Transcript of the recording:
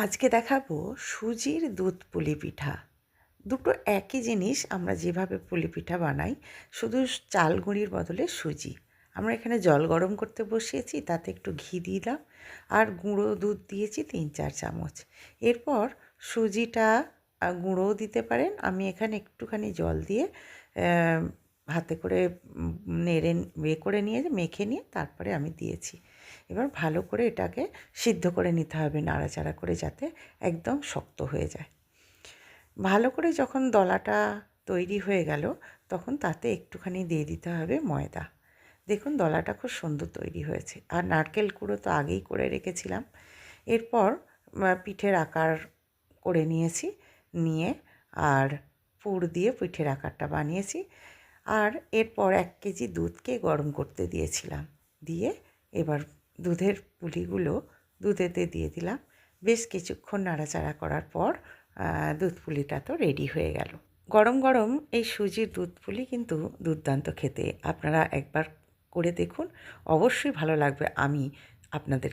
আজকে দেখাবো সুজির দুধ পুলি পিঠা। দুটো একই জিনিস, আমরা যেভাবে পুলি পিঠা বানাই, শুধু চাল গুঁড়ির বদলে সুজি। আমরা এখানে জল গরম করতে বসিয়েছি, তাতে একটু ঘি দিলাম আর গুঁড়ো দুধ দিয়েছি 3-4 চামচ। এরপর সুজিটা গুঁড়োও দিতে পারেন, আমি এখানে একটুখানি জল দিয়ে হাতে করে নেড়ে করে নিয়ে মেখে নিয়ে তারপরে আমি দিয়েছি। এবার ভালো করে এটাকে সিদ্ধ করে নিতে হবে, নাড়াচাড়া করে, যাতে একদম শক্ত হয়ে যায়। ভালো করে যখন দলাটা তৈরি হয়ে গেল, তখন তাতে একটুখানি দিয়ে দিতে হবে ময়দা। দেখুন দলাটা খুব সুন্দর তৈরি হয়েছে। আর নারকেল কুড়ো তো আগেই করে রেখেছিলাম। এরপর পিঠের আকার করে নিয়েছি, নিয়ে আর পুর দিয়ে পিঠের আকারটা বানিয়েছি। আর এরপর 1 কেজি দুধকে গরম করতে দিয়েছিলাম, দিয়ে এবার দুধের পুলিগুলো দুধেতে দিয়ে দিলাম। বেশ কিছুক্ষণ নাড়াচাড়া করার পর দুধ পুলিটা তো রেডি হয়ে গেল। গরম গরম এই সুজির দুধ পুলি কিন্তু দুর্দান্ত খেতে। আপনারা একবার করে দেখুন, অবশ্যই ভালো লাগবে। আমি আপনাদের